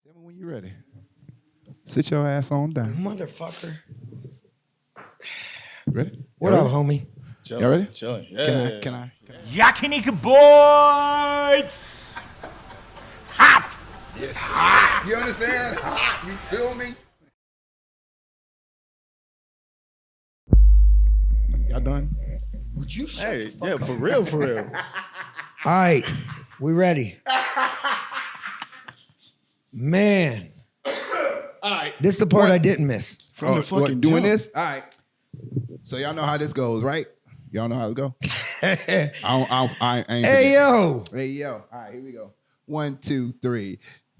Tell me when you're ready. Sit your ass on down. Motherfucker. Ready? What up, homie? Y'all ready? Chilling. Yeah. Can I? Yakiniku boys! Hot! It's hot. You understand? Hot. You feel me? Y'all done? Would you shut Hey, the fuck yeah, up? for real, for real. All right, we ready. Man, All right. this is the part I didn't miss. From the fucking doing jump. this? All right. So y'all know how this goes, right? Y'all know how it go? I ain't Hey, yo. Hey, yo. All right, here we go. 1, 2, 3.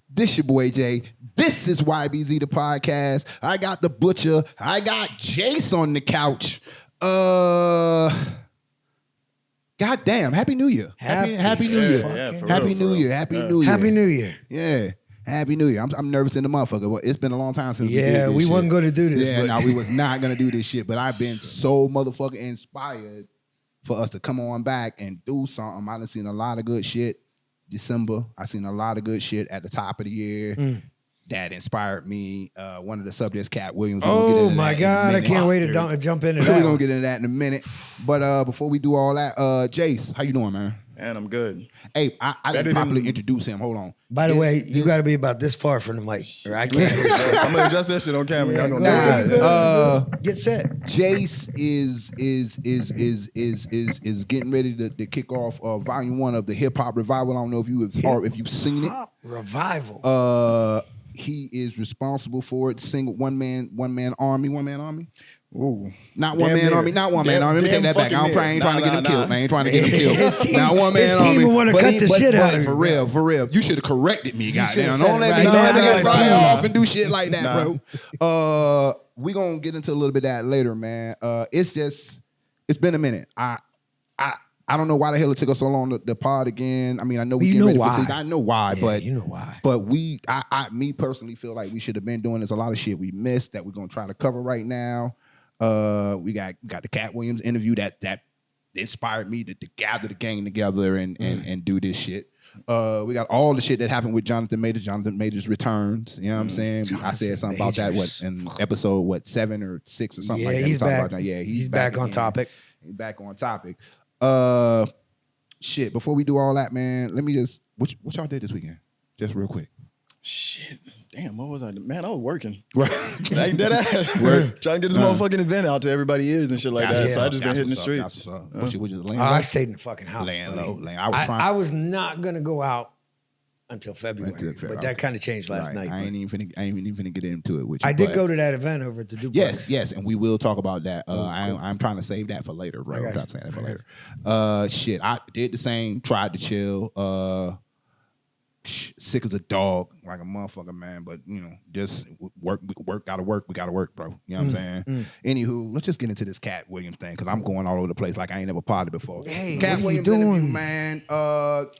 This your boy Jay. This is YBZ the podcast. I got the butcher. I got Jace on the couch. Goddamn. Happy New Year. Happy New Year. Yeah, for Happy real, New for Year. real. Happy Yeah. New Year. Happy New Year. Yeah. Happy New Year. I'm nervous in the motherfucker. Well, it's been a long time since we did Yeah, this we shit. wasn't going to do this. Yeah, but no, we was not gonna do this shit. But I've been so motherfucking inspired for us to come on back and do something. I done seen a lot of good shit. December, I seen a lot of good shit at the top of the year that inspired me. One of the subjects, Cat Williams. We're gonna get Oh, into my that in a God. I minute. can't wait to jump into We're that. gonna get into that in a minute. But before we do all that, Jace, how you doing, man? And I'm good. Hey, I Better didn't properly than- introduce him. Hold on. By the This- way, you this- got to be about this far from the mic. Or I can't. I'm gonna adjust that shit on camera. Yeah, Y'all gonna go know ahead, that. go Get set. Jace is getting ready to kick off volume 1 of the hip hop revival. I don't know if you've seen it. Revival. He is responsible for it. Single one man army. Ooh. Not one Damn man near. army. Not one man army. Let me take Damn that back. I fucking ain't near. trying to get him Nah, killed, nah. man. I ain't trying to get him killed. His team- Not one man his army. team would wanna But cut he- the but- shit but out of for you, real. You should have corrected me, goddamn. should've Don't said let it me right. know Nah, that nah, nigga nah, fly nah. off and do shit like that, Nah. bro. We gonna get into a little bit of that later, man. It's been a minute. I don't know why the hell it took us so long to pod again. I mean, I know we You get know ready why. for season. I know why, Yeah, but you know why. But me personally feel like we should have been doing. There's a lot of shit we missed that we're gonna try to cover right now. We got the Cat Williams interview that inspired me to gather the gang together and do this shit. We got all the shit that happened with Jonathan Majors. Jonathan Majors returns. You know what I'm saying? I said something about that in episode 7 or 6 or something Yeah, like that. he's We talked back. about that. Yeah, He's back on again. topic. He's back on topic. Shit. Before we do all that, man, let me just what y'all did this weekend, just real quick. Shit. Damn, what was I? Man, I was working. Right. Like dead ass. Trying to get this motherfucking event out to everybody's ears and shit like that. So I just been hitting the streets. What you just laying I low? stayed in the fucking house. Laying buddy. low. I was not going to go out until February, but that kind of changed last Right. night. I ain't even finna get into it with you. I did but- go to that event over at the Duplex. Yes, and we will talk about that. cool. I'm trying to save that for later, bro. I got I'm trying you. to save that for later. Shit, I did the same. Tried to chill. Sick as a dog, like a motherfucker, man. But you know, just work. Gotta work. We gotta work, bro. You know what I'm saying? Anywho, let's just get into this Cat Williams thing because I'm going all over the place like I ain't never potted before. Hey, Cat what are you Williams doing? interview, man.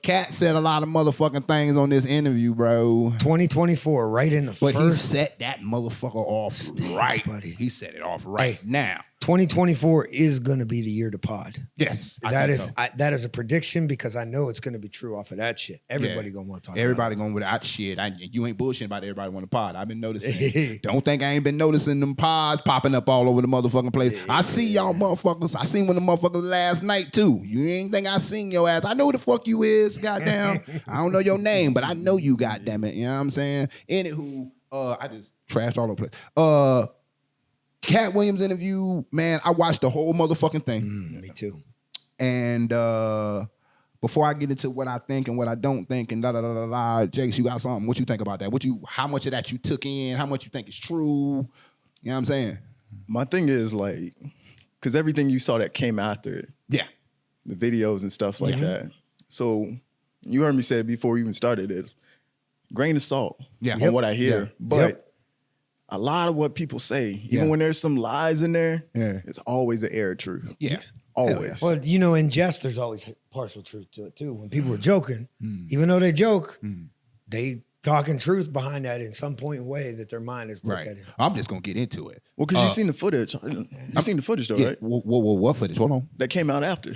Cat said a lot of motherfucking things on this interview, bro. 2024, right in the But he first. set that motherfucker off right. buddy. He set it off right now. 2024 is going to be the year to pod. Yes, I That think is so. that is a prediction because I know it's going to be true off of that shit. Everybody going to want to talk Everybody going with that shit. You ain't bullshitting about everybody want to pod. I've been noticing. Don't think I ain't been noticing them pods popping up all over the motherfucking place. I see y'all motherfuckers. I seen one of the motherfuckers last night too. You ain't think I seen your ass. I know who the fuck you is, goddamn. I don't know your name, but I know you, goddamn it. You know what I'm saying? Anywho, I just trashed all over the place. Cat Williams interview, man, I watched the whole motherfucking thing. about it. Me too. And before I get into what I think and what I don't think and Jace, you got something. What you think about that? How much of that you took in? How much you think is true? You know what I'm saying? My thing is like, because everything you saw that came after it, Yeah. the videos and stuff like that. So you heard me say it before we even started is grain of salt Yeah. on what I hear. Yeah. But a lot of what people say, even Yeah. when there's some lies in there, Yeah. it's always an air of truth. Yeah. Always. Well, you know, in jest, there's always partial truth to it too. When people are joking, even though they joke, they talking truth behind that in some point and way that their mind is looked Right. at it. I'm just gonna get into it. Well, because you seen the footage. You seen the footage though, Yeah. right? What footage? Hold on. That came out after.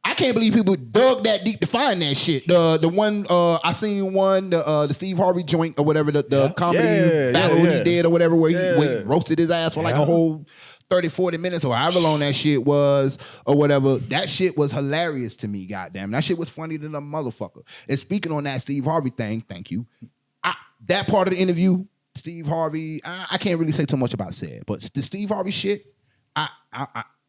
I can't believe people dug that deep to find that shit. The one I seen one the Steve Harvey joint or whatever the comedy battle he did or whatever where he roasted his ass for like a whole 30, 40 minutes or however long that shit was or whatever. That shit was hilarious to me, goddamn. That shit was funny than a motherfucker. And speaking on that Steve Harvey thing, thank you. That part of the interview, Steve Harvey, I can't really say too much about said, but the Steve Harvey shit, I'm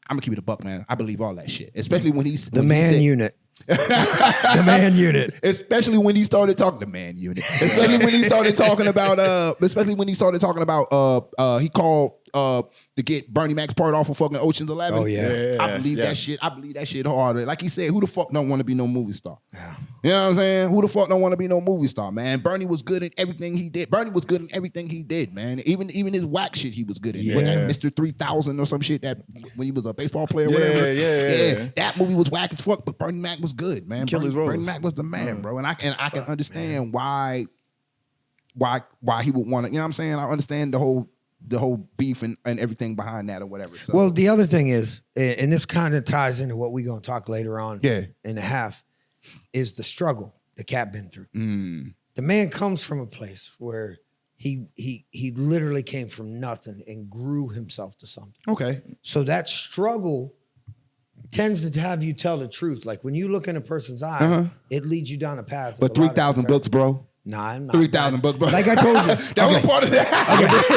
gonna keep it a buck, man. I believe all that shit, especially when he's the man unit. The man unit. Especially when he started talking the man unit. Especially when he started talking about he called to get Bernie Mac's part off of fucking Ocean's 11. Oh yeah. I believe that shit. I believe that shit harder. Like he said, who the fuck don't want to be no movie star? Yeah. You know what I'm saying? Who the fuck don't want to be no movie star, man? Bernie was good at everything he did. Bernie was good in everything he did, man. Even his whack shit he was good at. Yeah. Mr. 3000 or some shit that when he was a baseball player or whatever. Yeah. That movie was whack as fuck, but Bernie Mac was good, man. Bernie Mac was the man, bro. And I can understand why he would want to, you know what I'm saying? I understand the whole beef and everything behind that or whatever. So. Well, the other thing is, and this kind of ties into what we're going to talk later on in the half, is the struggle the cat been through. The man comes from a place where he literally came from nothing and grew himself to something. Okay. So that struggle tends to have you tell the truth. Like when you look in a person's eyes, it leads you down a path. But 3,000 books, bro. Nah, I'm not. 3,000 books, bro. Like I told you. That was part of that.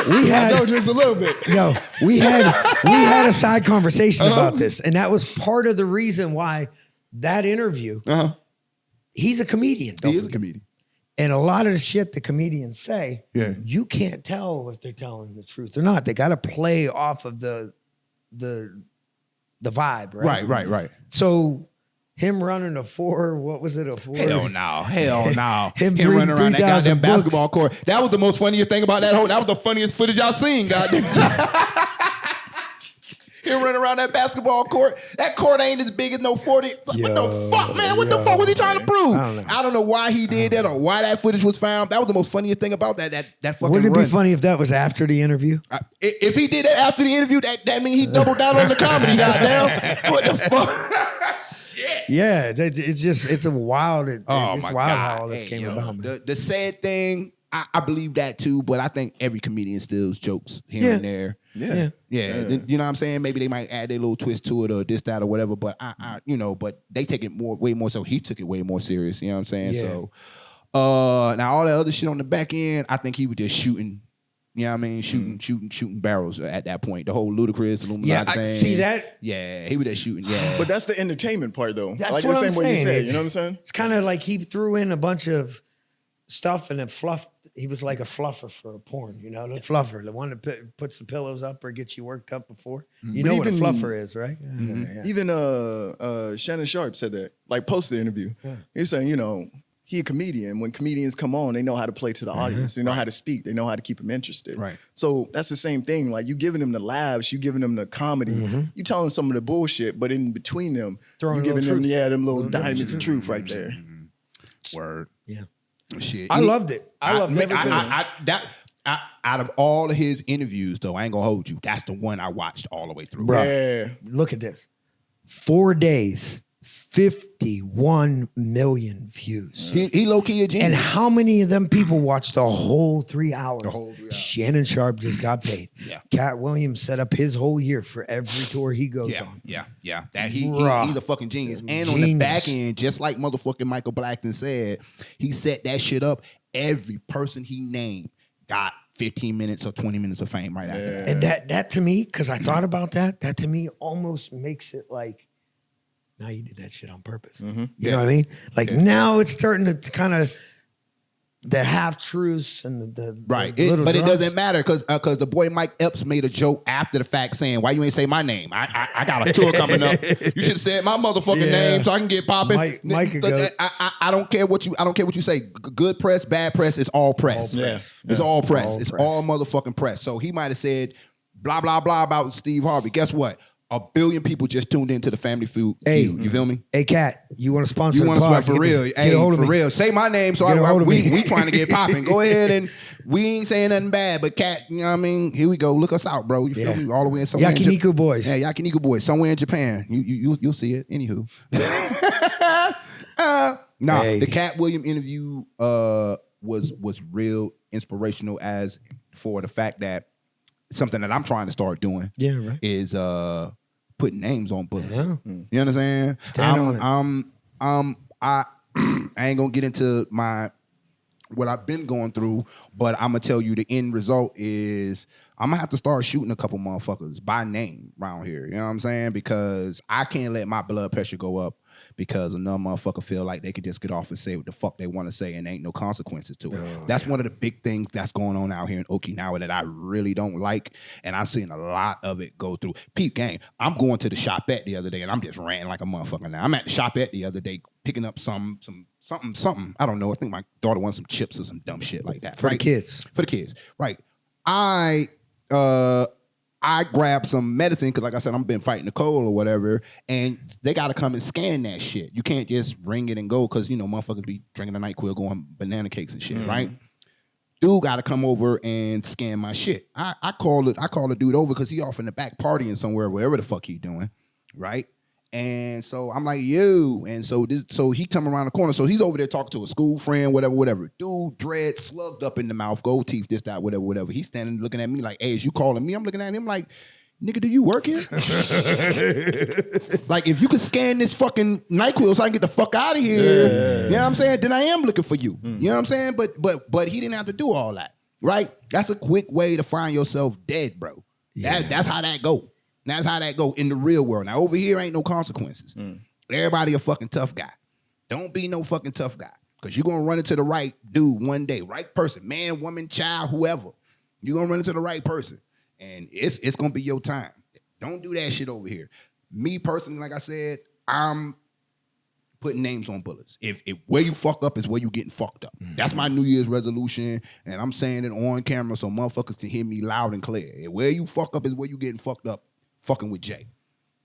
Okay. I told you just a little bit. No, we had a side conversation about this. And that was part of the reason why that interview, he's a comedian. He is a comedian. And a lot of the shit the comedians say, you can't tell if they're telling the truth or not. They got to play off of the vibe, right? Right. So him running a 4, what was it, a 4? Hell no. Him running around that goddamn books. basketball court. That was the most funniest thing about that was the funniest footage I've seen, goddamn. Him running around that basketball court. That court ain't as big as no 40. What the fuck, man? What the fuck was he trying to prove? I don't know why he did that or why that footage was found. That was the most funniest thing about that fucking Wouldn't it run. be funny if that was after the interview? If he did that after the interview, that means he doubled down on the comedy, goddamn. What the fuck? Yeah, it's a wild. It's wild God. how all this came about, man. The sad thing, I believe that too, but I think every comedian steals jokes here and there. Yeah. You know what I'm saying? Maybe they might add their little twist to it or this, that, or whatever. But but they take it way more. So he took it way more serious. You know what I'm saying? Yeah. So now all that other shit on the back end, I think he was just shooting. You know what I mean? Shooting barrels at that point. The whole Ludacris Illuminati thing. I see that. Yeah, he was just shooting. Yeah, but that's the entertainment part, though. That's like what the same I'm way you saying. said. You know what I'm saying? It's kind of like he threw in a bunch of stuff and then fluffed. He was like a fluffer for a porn, the fluffer, the one that puts the pillows up or gets you worked up before. You know what a fluffer is, right? Yeah. Even Shannon Sharp said that, like post the interview. Yeah. He was saying, he a comedian. When comedians come on, they know how to play to the audience. They know how to speak. They know how to keep them interested. Right. So that's the same thing. Like you giving them the laughs, you giving them the comedy, you telling some of the bullshit, but in between them, you giving them them little diamonds of truth right there. Word. Yeah. Shit. I loved it. I loved it. Out of all of his interviews, though, I ain't gonna hold you. That's the one I watched all the way through. Bro, yeah. Look at this. 4 days, 51 million views. He low-key a genius. And how many of them people watched the whole 3 hours? Shannon Sharp just got paid. Cat Williams set up his whole year for every tour he goes on. Yeah. That he's a fucking genius. And on the back end, just like motherfucking Michael Blackton said, he set that shit up. Every person he named got 15 minutes or 20 minutes of fame right after that. And that to me, because I thought about that to me almost makes it like, now you did that shit on purpose. You know what I mean? Like now it's starting to kind of the half truths and the but it doesn't matter because the boy Mike Epps made a joke after the fact saying, "Why you ain't say my name? I got a tour coming up. You should have said my motherfucking name so I can get popping." Mike I don't care what you say. Good press, bad press, it's all press. It's all press. It's all motherfucking press. So he might have said blah blah blah about Steve Harvey. Guess what? A billion people just tuned into the Family Feud. You feel me? Hey, Cat, you want to sponsor? You want to sponsor for real? Get Hey, a hold of for me. real. Say my name, so we trying to get popping. Go ahead and we ain't saying nothing bad, but Cat, you know what I mean? Here we go. Look us out, bro. You feel me? All the way in somewhere. Yakiniku boys. Yeah, Yakiniku boys. Somewhere in Japan. You'll see it. Anywho. The Cat William interview was real inspirational as for the fact that something that I'm trying to start doing is putting names on bullets. Yeah. You understand? Stand on it. I ain't gonna get into what I've been going through, but I'm gonna tell you the end result is I'm gonna have to start shooting a couple motherfuckers by name around here. You know what I'm saying? Because I can't let my blood pressure go up because another motherfucker feel like they could just get off and say what the fuck they want to say and ain't no consequences to it. That's one of the big things that's going on out here in Okinawa that I really don't like, and I've seen a lot of it go through. Peep gang, I'm going to the shopette the other day, and I'm just ranting like a motherfucker now. I'm at the shopette the other day picking up something. I don't know. I think my daughter wants some chips or some dumb shit like that. For the kids. For the kids, right. I grabbed some medicine because, like I said, I've been fighting the cold or whatever, and they got to come and scan that shit. You can't just ring it and go because, motherfuckers be drinking the NyQuil, going banana cakes and shit, right? Dude got to come over and scan my shit. I call the dude over because he off in the back partying somewhere, wherever the fuck he doing, right? And so I'm like, yo. And so he come around the corner. So he's over there talking to a school friend, whatever. Dude, dread, slugged up in the mouth, gold teeth, this, that, whatever. He's standing looking at me like, hey, is you calling me? I'm looking at him like, nigga, do you work here? Like, if you could scan this fucking NyQuil so I can get the fuck out of here, you know what I'm saying? Then I am looking for you. You know what I'm saying? But he didn't have to do all that, right? That's a quick way to find yourself dead, bro. That's how that go. That's how that go in the real world. Now, over here ain't no consequences. Everybody a fucking tough guy. Don't be no fucking tough guy. Because you're going to run into the right dude one day. Right person. Man, woman, child, whoever. You're going to run into the right person. And it's going to be your time. Don't do that shit over here. Me personally, like I said, I'm putting names on bullets. If where you fuck up is where you getting fucked up. That's my New Year's resolution, and I'm saying it on camera so motherfuckers can hear me loud and clear. If where you fuck up is where you getting fucked up. Fucking with Jay.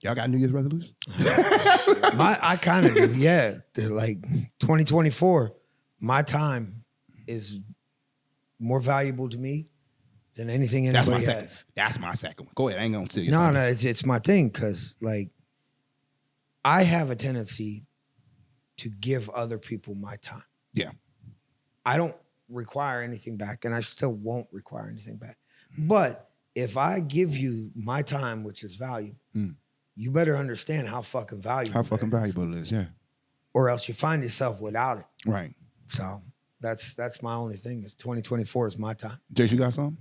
Y'all got New Year's resolutions? I kind of do, yeah. Like 2024, my time is more valuable to me than anything anybody has. That's my second one. Go ahead, I ain't gonna tell you. No, it's my thing because like I have a tendency to give other people my time. Yeah. I don't require anything back, and I still won't require anything back. But if I give you my time, which is valuable, you better understand how fucking valuable it is, yeah. Or else you find yourself without it. Right. So that's my only thing is 2024 is my time. Jace, you got something?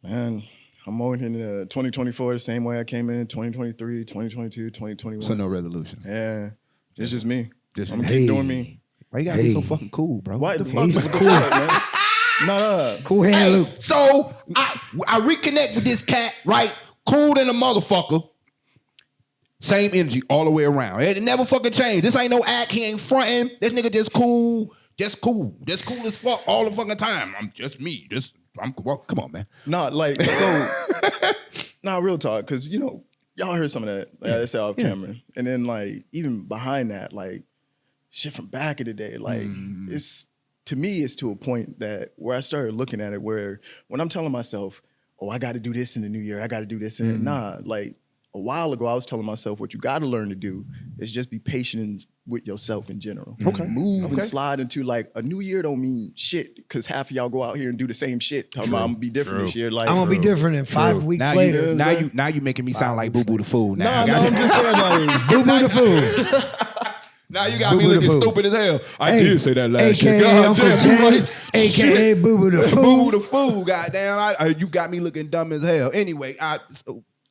Man, I'm moving into 2024 the same way I came in 2023, 2022, 2021. So no resolution. Yeah. It's just me. I'm me. gonna keep doing me. Why you gotta be so fucking cool, bro? What the fuck? He's cool. Man? No. Cool hand, Luke. So I reconnect with this cat, right? Cool than a motherfucker. Same energy all the way around. It never fucking changed. This ain't no act. He ain't fronting. This nigga just cool. Just cool as fuck all the fucking time. I'm just me. Come on, man. Real talk, because y'all heard some of that. Like I said off camera, and then like even behind that, like shit from back in the day, like it's. To me, it's to a point that where I started looking at it where when I'm telling myself, oh, I got to do this in the new year, I got to do this. And like a while ago, I was telling myself what you got to learn to do is just be patient with yourself in general. Okay. Move and slide into like a new year don't mean shit because half of y'all go out here and do the same shit. I'm going to be different this year. Like, I'm going to be different in 5 weeks now later. Now you making me sound like Boo Boo the Fool. Now I'm just saying like Boo Boo the Fool. Now you got me looking stupid as hell. I did say that last year. AKA Uncle Jay, AKA Boo Boo the Fool. Boo Boo the Fool, goddamn. You got me looking dumb as hell. Anyway,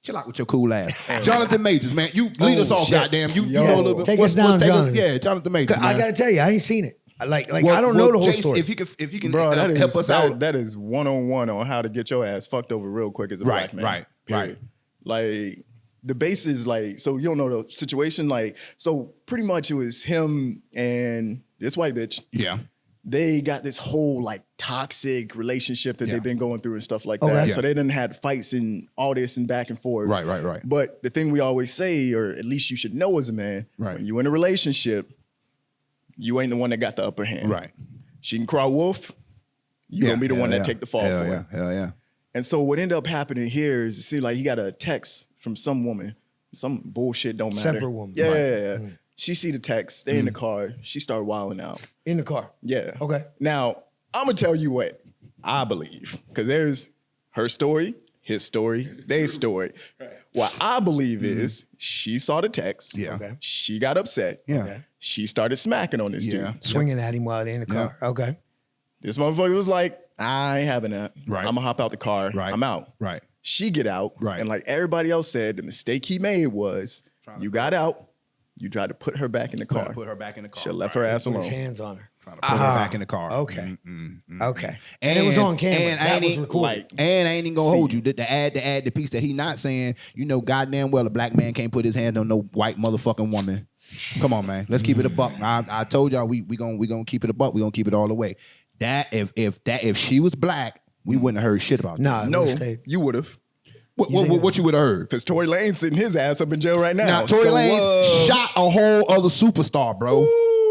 chill out with your cool ass. Jonathan Majors, man. You lead us off, goddamn. You know a little bit. Take us down, Jonathan. Yeah, Jonathan Majors, man. I got to tell you, I ain't seen it. Like I don't know the whole Jace, story. If you can bro, help us out. That is one-on-one on how to get your ass fucked over real quick as a black man. Right. Like, the base is like, so you don't know the situation. Like, so pretty much it was him and this white bitch. Yeah. they got this whole like toxic relationship that they've been going through and stuff like that. Okay. So they done had fights and all this and back and forth. Right. But the thing we always say, or at least you should know as a man, when you in a relationship, you ain't the one that got the upper hand. Right. She can cry wolf, you gonna be the one that take the fall for it. Hell yeah. And so what ended up happening here is it seemed like he got a text from some woman, some bullshit don't matter. Separate woman. Yeah. Mm. She see the text, they in the car, she started wilding out. In the car. Yeah. Okay. Now, I'm gonna tell you what I believe, because there's her story, his story, their story. What I believe is she saw the text. Yeah. Okay. She got upset. Yeah. Okay. She started smacking on this dude. Swinging at him while they're in the car. Okay. This motherfucker was like, I ain't having that. Right. I'm gonna hop out the car. Right. I'm out. Right. She get out. Right. And like everybody else said, the mistake he made was you got out, you tried to put her back in the car. Put her back in the car. Should have left her ass Put alone. his hands on her. Trying to put her back in the car. Okay. Okay. And it was on camera. And that was I recorded. ain't even gonna hold you. To add the piece that he not saying, goddamn well a black man can't put his hand on no white motherfucking woman. Come on, man. Let's keep it a buck. I told y'all we gonna keep it a buck. We gonna keep it all the way. That if she was black, we wouldn't have heard shit about that. No, you would have. What you would have heard? Because Tory Lanez sitting his ass up in jail right now. Now, Tory Lanez shot a whole other superstar, bro.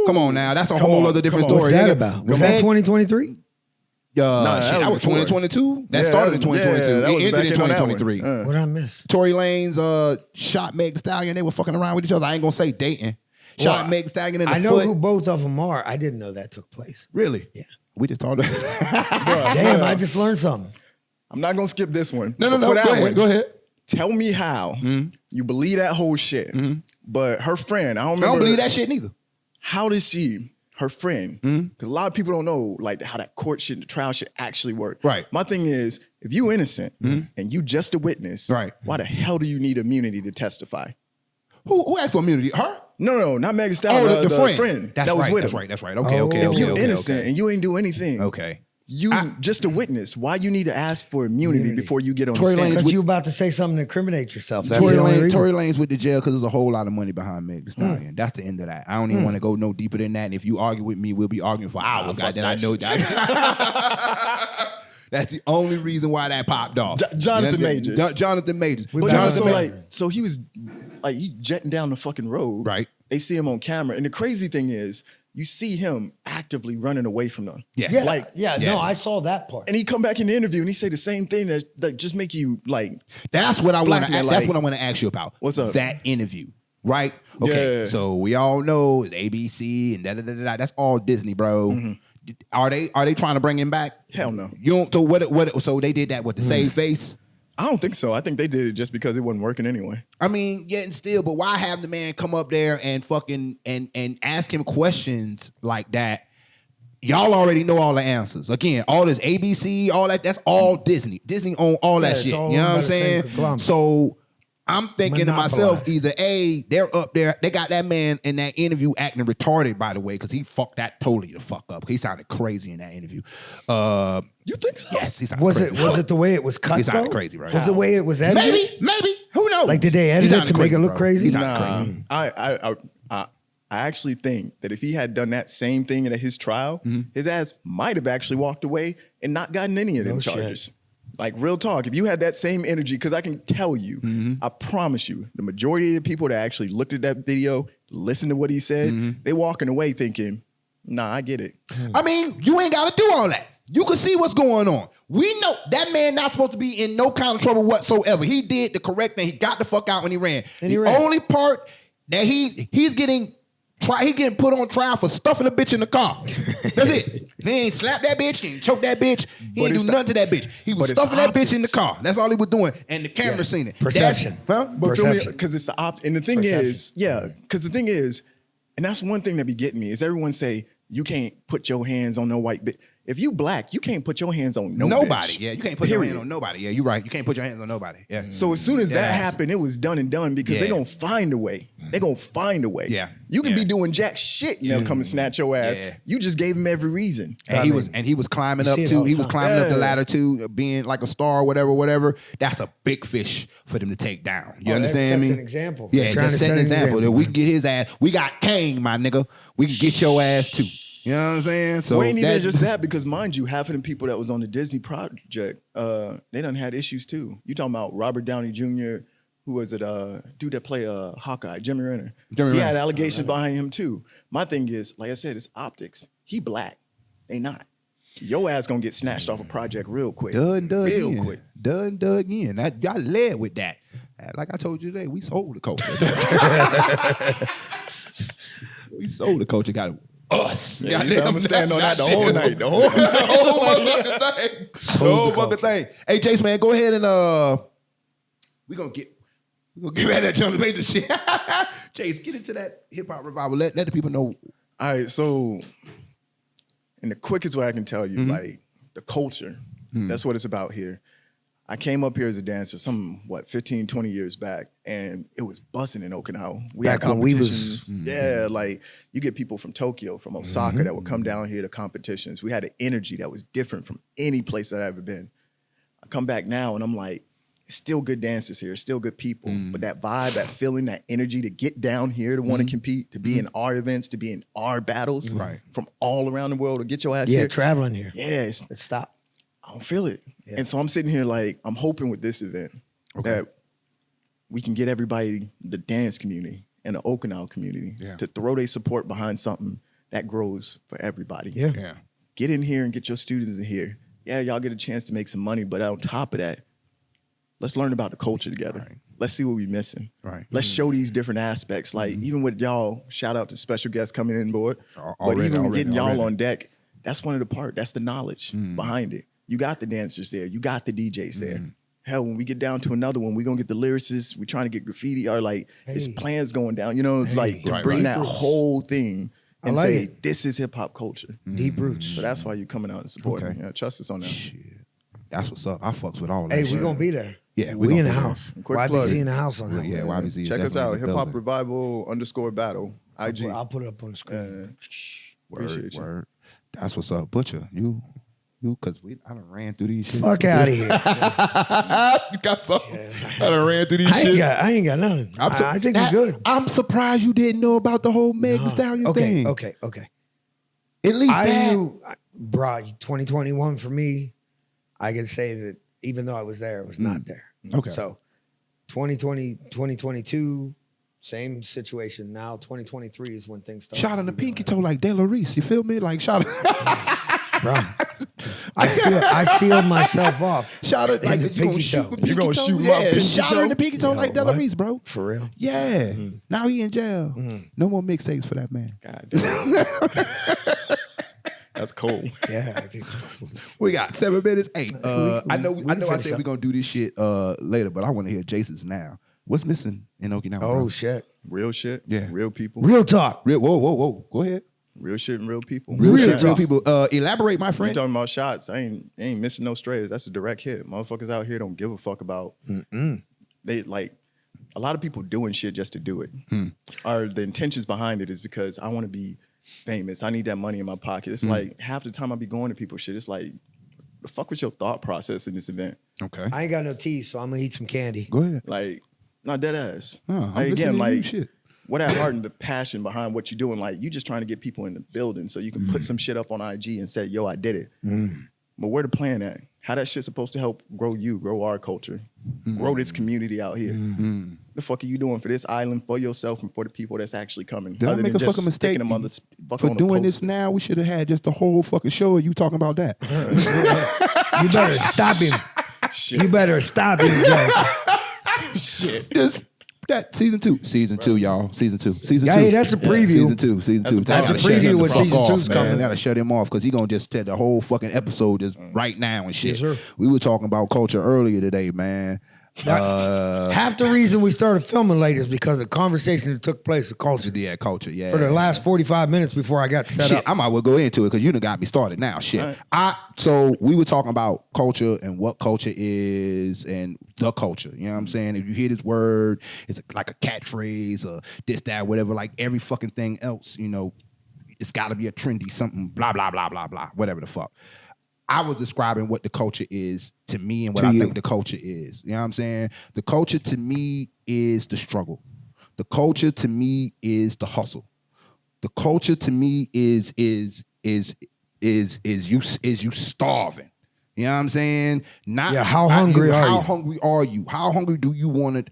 Come on now. That's a whole other different story. What's that about? Was that 2023? Shit, that was 2022. That started in 2022. that was It ended back in in on that 2023. one. What did I miss? Tory Lanez shot Meg Thee Stallion. They were fucking around with each other. I ain't gonna say dating. Shot Meg Thee Stallion in the I know foot. who both of them are. I didn't know that took place. Really? Yeah. We just talked about Damn, I just learned something. I'm not gonna skip this one. No. For that Go ahead. Tell me how you believe that whole shit. But her friend, I don't remember. I don't believe that shit neither. How did she, her friend, because a lot of people don't know like how that court shit, the trial shit actually work. Right. My thing is, if you innocent and you just a witness, Right. why the hell do you need immunity to testify? Who asked for immunity? Her? No, not Meg Thee Stallion. Oh, the friend. that was with That's him. right. Okay. If you okay, innocent and you ain't do anything, okay. you just a witness. Why you need to ask for immunity before you get on Tory the stand? Because you about to say something to incriminate yourself. That's Tory the only reason. Lanez with the jail because there's a whole lot of money behind Meg Thee Stallion. That's the end of that. I don't even want to go no deeper than that. And if you argue with me, we'll be arguing for hours. Then I know that. That's the only reason why that popped off. Jonathan Majors. Jonathan Majors. But Jonathan so Majors. so he was like he jetting down the fucking road. Right. They see him on camera, and the crazy thing is, you see him actively running away from them. Yes. Yeah, Like, no, yes. I saw that part. and he come back in the interview and he say the same thing that just make you like. That's what I want Black to. man, That's like- what I want to ask you about. What's up? That interview, right? Okay. Yeah. So we all know it's ABC and da. That's all Disney, bro. Are they trying to bring him back? Hell no. You don't. So what? So they did that with the save face. I don't think so. I think they did it just because it wasn't working anyway. I mean, yeah, and still, but why have the man come up there and fucking and ask him questions like that? Y'all already know all the answers. Again, all this ABC, all that's all Disney. Disney own all that it's shit. all You know owned what by I'm the same saying? conglomerate. So I'm thinking to myself, Monopolized. either A, they're up there, they got that man in that interview acting retarded, by the way, because he fucked that totally the fuck up. He sounded crazy in that interview. You think so? Yes, he sounded Was crazy. it the way it was cut? He sounded though? crazy, right? Was the way it was edited? Maybe. Who knows? Like, did they He edit it sounded to make it look bro. crazy? He sounded Nah, crazy. I actually think that if he had done that same thing at his trial, his ass might have actually walked away and not gotten any of them No shit. charges. Like real talk, if you had that same energy, because I can tell you, I promise you, the majority of the people that actually looked at that video, listened to what he said, they walking away thinking, nah, I get it. I mean, you ain't got to do all that. You can see what's going on. We know that man not supposed to be in no kind of trouble whatsoever. He did the correct thing. He got the fuck out when he ran. And he the ran. only part that he's getting put on trial for stuffing a bitch in the car. That's it. He ain't slapped that bitch. He ain't choked that bitch. He ain't it's do nothing to that bitch. He was but it's stuffing that bitch in the optics. car. That's all he was doing. And the camera seen it. Perception. That's, huh? But feel me, Perception. because it's the and the thing is, because the thing is, and that's one thing that be getting me is everyone say you can't put your hands on no white bitch. If you black, you can't put your hands on Nobody. bitch. Yeah, you can't put your Period. hand on nobody. Yeah, you're right. You can't put your hands on nobody. Yeah. So as soon as that Yes. happened, it was done and done because they're Yeah. gonna find a way. They're gonna find a way. Yeah. You can Yeah. be doing jack shit and they'll come and snatch your ass. Yeah. You just gave him every reason. And he was climbing you up see it too. all the He was time. climbing up the Yeah. ladder too, being like a star, whatever. That's a big fish for them to take down. You Oh, that understand sets me? an example. Yeah, They're trying just to set an set an example. That example. we can get his ass. We got Kane, my nigga. We can get your ass too. You know what I'm saying? So well, ain't even just that, because mind you, half of the people that was on the Disney project, they done had issues too. You talking about Robert Downey Jr., who was it? Dude that play Hawkeye, Jeremy Renner. He had allegations behind him too. My thing is, like I said, it's optics. He black. They not. Your ass gonna get snatched off a project real quick. Done real again. quick. Done again. That y'all led with that. Like I told you today, we sold the culture. We sold the culture. Got us. Yeah, I'm standing on that the whole night. The whole motherfucking thing. The whole fucking thing. Hey, Jace, man, go ahead and we're gonna get back that Johnny Baker shit. Jace, get into that hip hop revival. Let the people know. All right, so in the quickest way I can tell you, like the culture, that's what it's about here. I came up here as a dancer 15, 20 years back, and it was busting in Okinawa. We back had when we competitions. was... Yeah, like you get people from Tokyo, from Osaka that would come down here to competitions. We had an energy that was different from any place that I've ever been. I come back now and I'm like, it's still good dancers here, still good people, but that vibe, that feeling, that energy to get down here to want to compete, to be in our events, to be in our battles from all around the world, to get your ass here. Yeah, traveling here. Yeah, Let's stop. I don't feel it. Yeah. And so I'm sitting here like, I'm hoping with this event that we can get everybody, the dance community and the Okinawa community, to throw their support behind something that grows for everybody. Yeah. Get in here and get your students in here. Yeah, y'all get a chance to make some money, but on top of that, let's learn about the culture together. Right. Let's see what we're missing. Right. Let's show these different aspects. Like even with y'all, shout out to special guests coming in board. But even getting y'all on deck, that's one of the part. That's the knowledge behind it. You got the dancers there. You got the DJs there. Hell, when we get down to another one, we're going to get the lyricists. We're trying to get graffiti or like it's plans going down, you know, like to bring that whole thing and say, this is hip hop culture. Deep roots. So that's why you're coming out and supporting. Yeah, trust us on that. Shit. That's what's up. I fucks with all that. Hey, we're going to be there. Yeah, we in the house. YBZ in the house on that. Yeah, YBZ. Check us out. Hip Hop Revival _battle. IG. I'll put it up on the screen. Appreciate you. Word. That's what's up. Butcher, you, because I done ran through these shit. Fuck out of here. You got something. I done ran through these shit. I ain't got nothing. I think you're good. I'm surprised you didn't know about the whole Meg Thee Stallion thing. Okay. At least I knew, bro, 2021 for me, I can say that even though I was there, it was not there. Okay. So 2020, 2022, same situation. Now 2023 is when things start. Shot on the pinky toe like De La Reese. You feel me? Like shot. Bro, I sealed myself off. Shot it like you gonna shoot. You gonna shoot my pinky shot toe? her in the pinky toe like De La Reese, bro. For real? Yeah. Now he in jail. No more mixtapes for that man. God damn. That's cool. Yeah, I think so. We got 7 minutes. Hey, I know we I finish said up. we're gonna do this shit later, but I want to hear Jason's now. What's missing in Okinawa? Oh bro? shit. Real shit. Yeah. Real people. Real talk. Whoa. Go ahead. Real shit and real people. Real people. Elaborate, my You friend. talking about shots? I ain't missing no strays. That's a direct hit. Motherfuckers out here don't give a fuck about. They like a lot of people doing shit just to do it. Or the intentions behind it is because I want to be famous. I need that money in my pocket. It's like half the time I be going to people shit. It's like, the fuck with your thought process in this event? Okay. I ain't got no tea, so I'm gonna eat some candy. Go ahead. Like, not dead ass. I'm Like, listening again, to you, like shit. what that heart and the passion behind what you're doing. Like, you just trying to get people in the building so you can put some shit up on IG and say, yo, I did it. But where the plan at? How that shit's supposed to help grow you, grow our culture, grow this community out here. The fuck are you doing for this island, for yourself, and for the people that's actually coming? Did I make a fucking mistake for doing this now? We should have had just the whole fucking show of you talking about that. You better stop him. Shit. You better stop him, Joe. Shit. Just that season 2, y'all. Season 2. Yeah, hey, that's a preview. Season 2. That's a preview what season 2's coming. Gotta shut him off because he gonna just tell the whole fucking episode just right now and shit. Yes, sir. We were talking about culture earlier today, man. Half the reason we started filming late is because of the conversation that took place, the culture. Yeah, culture. Yeah. For the last 45 minutes before I got set Shit, up. I might well go into it because you done got me started now. Shit. Right. So we were talking about culture and what culture is and the culture. You know what I'm saying? If you hear this word, it's like a catchphrase or this, that, whatever, like every fucking thing else, you know, it's got to be a trendy something, blah, blah, blah, blah, blah, whatever the fuck. I was describing what the culture is to me and what I think the culture is. You know what I'm saying? The culture to me is the struggle. The culture to me is the hustle. The culture to me is is you starving. You know what I'm saying? How hungry are you? How hungry are you? How hungry do you want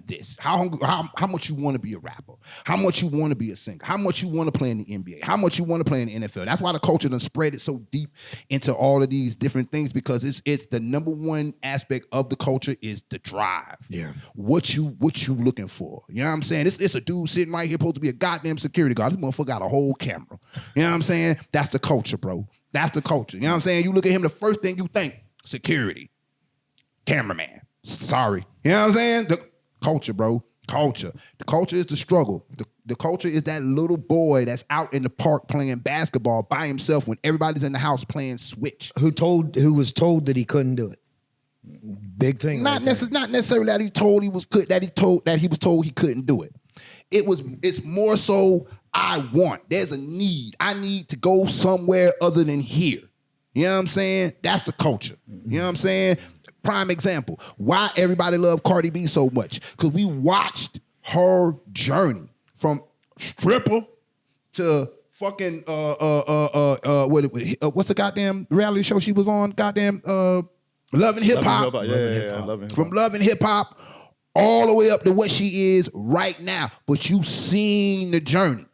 this? How hungry? How much you want to be a rapper? How much you want to be a singer? How much you want to play in the NBA? How much you want to play in the NFL? That's why the culture done spread it so deep into all of these different things, because it's the number one aspect of the culture is the drive. Yeah. What you looking for? You know what I'm saying? It's a dude sitting right here supposed to be a goddamn security guard. This motherfucker got a whole camera. You know what I'm saying? That's the culture, bro. That's the culture. You know what I'm saying? You look at him, the first thing you think, security, cameraman. Sorry. You know what I'm saying? The culture, bro. Culture. The culture is the struggle. The culture is that little boy that's out in the park playing basketball by himself when everybody's in the house playing Switch. Who was told that he couldn't do it. Big thing. Not necessarily that he was told he couldn't do it. It's more so there's a need. I need to go somewhere other than here. You know what I'm saying? That's the culture. You know what I'm saying? Prime example. Why everybody love Cardi B so much? Because we watched her journey from stripper to fucking what's the goddamn reality show she was on? Goddamn Love and Hip Hop. From Love and Hip Hop all the way up to what she is right now. But you seen the journey.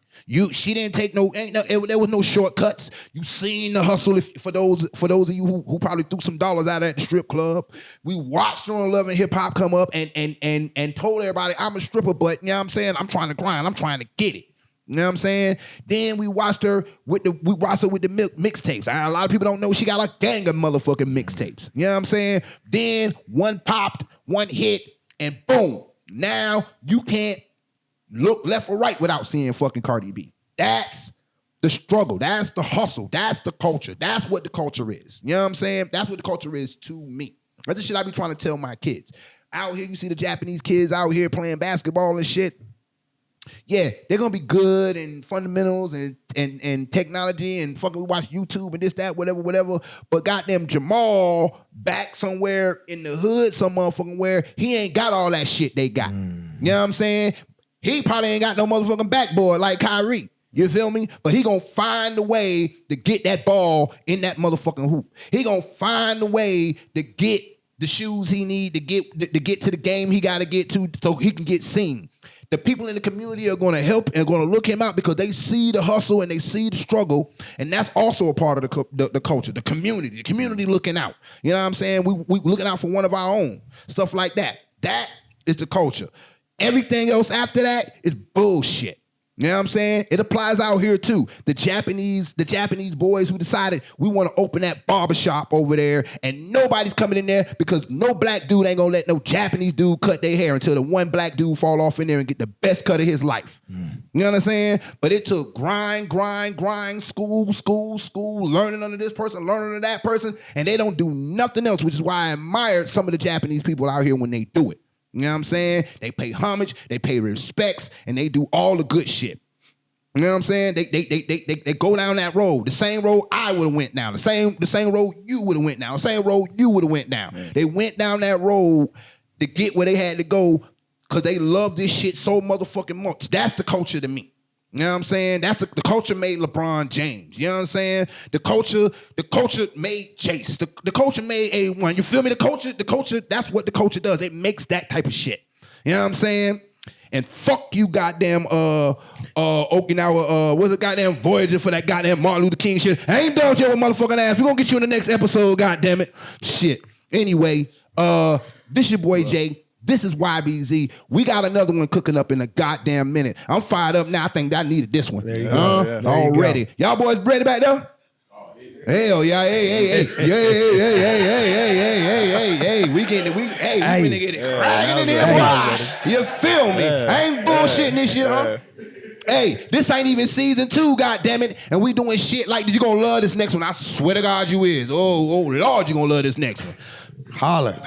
She didn't take there was no shortcuts. You seen the hustle. For those of you who probably threw some dollars out at the strip club, we watched her on Love and Hip Hop come up and told everybody, I'm a stripper, but you know what I'm saying, I'm trying to grind, I'm trying to get it. You know what I'm saying? Then we watched her with the mixtapes. A lot of people don't know she got a gang of motherfucking mixtapes. You know what I'm saying? Then one popped, one hit, and boom. Now you can't look left or right without seeing fucking Cardi B. That's the struggle. That's the hustle. That's the culture. That's what the culture is. You know what I'm saying? That's what the culture is to me. That's the shit I be trying to tell my kids. Out here, you see the Japanese kids out here playing basketball and shit. Yeah, they're gonna be good in fundamentals and technology and fucking watch YouTube and this, that, whatever. But goddamn Jamal back somewhere in the hood, some motherfucking where he ain't got all that shit they got. You know what I'm saying? He probably ain't got no motherfucking backboard like Kyrie. You feel me? But he gonna find a way to get that ball in that motherfucking hoop. He gonna find a way to get the shoes he need to get to the game he gotta get to so he can get seen. The people in the community are gonna help and gonna look him out because they see the hustle and they see the struggle, and that's also a part of the culture, the community looking out. You know what I'm saying? We looking out for one of our own, stuff like that. That is the culture. Everything else after that is bullshit. You know what I'm saying? It applies out here too. The Japanese boys who decided we want to open that barbershop over there and nobody's coming in there because no black dude ain't gonna let no Japanese dude cut their hair until the one black dude fall off in there and get the best cut of his life. You know what I'm saying? But it took grind, school, learning under this person, learning under that person, and they don't do nothing else, which is why I admire some of the Japanese people out here when they do it. You know what I'm saying? They pay homage, they pay respects, and they do all the good shit. You know what I'm saying? They go down that road, the same road I would have went down, the same road you would have went down, the same road you would have went down. Man. They went down that road to get where they had to go because they love this shit so motherfucking much. That's the culture to me. You know what I'm saying? That's the culture made LeBron James. You know what I'm saying? The culture made Jace. The culture made A1. You feel me? The culture, that's what the culture does. It makes that type of shit. You know what I'm saying? And fuck you, goddamn Okinawa, what's it, goddamn Voyager for that goddamn Martin Luther King shit. I ain't done with your motherfucking ass. We're gonna get you in the next episode, goddamn it. Shit. Anyway, this your boy Jay. This is YBZ. We got another one cooking up in a goddamn minute. I'm fired up now. I think I needed this one. There you go. Already. Y'all boys ready back there? Hell yeah, hey. We finna get it cracking in here. You feel me? I ain't bullshitting this shit, huh? Hey, this ain't even season 2, goddammit. And we doing shit like, you gonna love this next one. I swear to God you is. Oh Lord, you gonna love this next one. Holler.